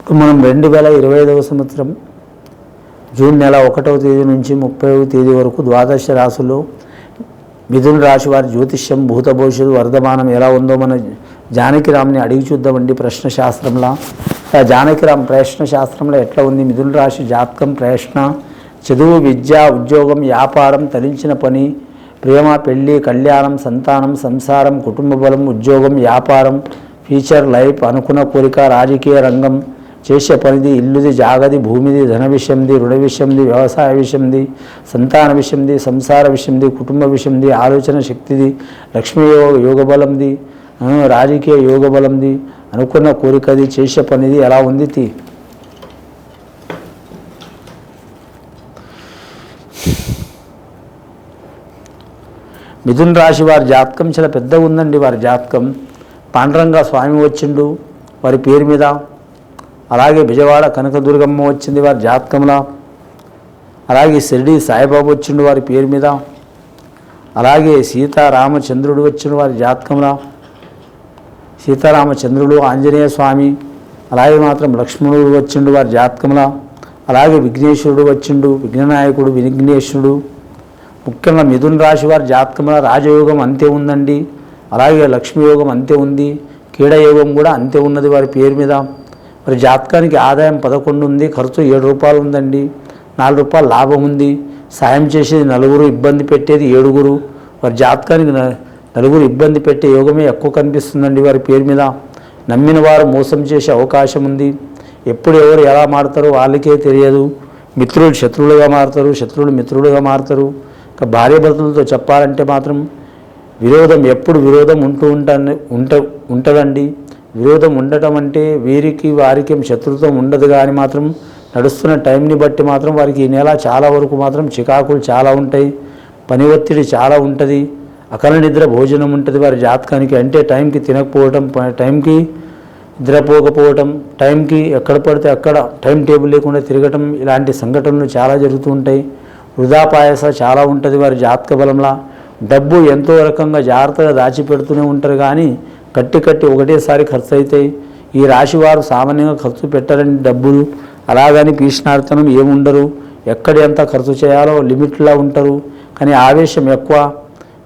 ఇప్పుడు మనం 2025వ సంవత్సరం జూన్ నెల 1వ తేదీ నుంచి 30వ తేదీ వరకు ద్వాదశ రాశుల్లో మిథున రాశి వారి జ్యోతిష్యం భూత భవిష్యత్తు వర్ధమానం ఎలా ఉందో మన జానకిరామ్ని అడిగి చూద్దామండి. ప్రశ్న శాస్త్రంలో జానకిరామ్ ప్రశ్న శాస్త్రంలో ఎట్లా ఉంది? మిథున రాశి జాతకం ప్రశ్న: చదువు, విద్య, ఉద్యోగం, వ్యాపారం, తరించిన పని, ప్రేమ, పెళ్లి, కళ్యాణం, సంతానం, సంసారం, కుటుంబ బలం, ఉద్యోగం, వ్యాపారం, ఫ్యూచర్ లైఫ్, అనుకున్న కోరిక, రాజకీయ రంగం, చేసే పనిది, ఇల్లుది, జాగది, భూమిది, ధన విషయంది, రుణ విషయంది, వ్యవసాయ విషయంది, సంతాన విషయంది, సంసార విషయంది, కుటుంబ విషయంది, ఆలోచన శక్తిది, లక్ష్మీ యోగబలంది, రాజకీయ యోగబలంది, అనుకున్న కోరికది, చేసే పనిది ఎలా ఉంది? మిథున రాశి వారి జాతకం చాలా పెద్దగా ఉందండి. వారి జాతకం పాండురంగ స్వామి వచ్చిండు వారి పేరు మీద, అలాగే విజయవాడ కనకదుర్గమ్మ వచ్చింది వారి జాతకంలో, అలాగే షిరిడి సాయిబాబా వచ్చిండు వారి పేరు మీద, అలాగే సీతారామచంద్రుడు వచ్చిండు వారి జాతకంలో, సీతారామచంద్రుడు, ఆంజనేయ స్వామి, అలాగే మాత్రం లక్ష్మణుడు వచ్చిండు వారి జాతకంలో, అలాగే విఘ్నేశ్వరుడు వచ్చిండు, విఘ్ననాయకుడు విఘ్నేశ్వరుడు. ముఖ్యంగా మిథున రాశి వారి జాతకంలో రాజయోగం అంతే ఉందండి, అలాగే లక్ష్మీయోగం అంతే ఉంది, కీడయోగం కూడా అంతే ఉన్నది వారి పేరు మీద. మరి జాతకానికి ఆదాయం 11 ఉంది, ఖర్చు 7 రూపాయలు ఉందండి, 4 రూపాయలు లాభం ఉంది, సాయం చేసేది 4, ఇబ్బంది పెట్టేది 7. వారి జాతకానికి 4 ఇబ్బంది పెట్టే యోగమే ఎక్కువ కనిపిస్తుందండి వారి పేరు మీద. నమ్మిన వారు మోసం చేసే అవకాశం ఉంది. ఎప్పుడు ఎవరు ఎలా మారుతారో వాళ్ళకే తెలియదు. మిత్రులు శత్రువులుగా మారుతారు, శత్రువులు మిత్రులుగా మారుతారు. ఇక భార్యాభర్తలతో చెప్పాలంటే మాత్రం విరోధం, ఎప్పుడు విరోధం ఉంటుందండి. విరోధం ఉండటం అంటే వీరికి వారికి శత్రుత్వం ఉండదు, కానీ మాత్రం నడుస్తున్న టైంని బట్టి మాత్రం వారికి ఈ నెల చాలా వరకు మాత్రం చికాకులు చాలా ఉంటాయి, పని ఒత్తిడి చాలా ఉంటుంది, అకాల నిద్ర భోజనం ఉంటుంది వారి జాతకానికి. అంటే టైంకి తినకపోవటం, టైంకి నిద్రపోకపోవటం, టైంకి ఎక్కడ పడితే అక్కడ టైం టేబుల్ లేకుండా తిరగటం, ఇలాంటి సంఘటనలు చాలా జరుగుతూ ఉంటాయి. వృధాపాయస చాలా ఉంటుంది వారి జాతక బలంలా. డబ్బు ఎంతో రకంగా జాగ్రత్తగా దాచిపెడుతూనే ఉంటారు, కానీ కట్టి ఒకటేసారి ఖర్చు అవుతాయి. ఈ రాశి వారు సామాన్యంగా ఖర్చు పెట్టారని డబ్బులు, అలాగని పీష్ణార్థనం ఏముండరు, ఎక్కడ ఎంత ఖర్చు చేయాలో లిమిట్లా ఉంటారు. కానీ ఆవేశం ఎక్కువ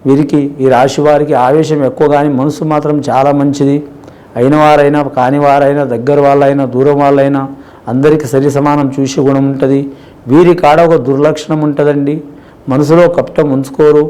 వీరికి, ఈ రాశి వారికి ఆవేశం ఎక్కువ, కానీ మనసు మాత్రం చాలా మంచిది. అయిన వారైనా కాని వారైనా, దగ్గర వాళ్ళైనా దూరం వాళ్ళైనా అందరికీ సరి సమానం చూసే గుణం ఉంటుంది. వీరి కాడ ఒక దుర్లక్షణం ఉంటుందండి, మనసులో కపటం ఉంచుకోరు.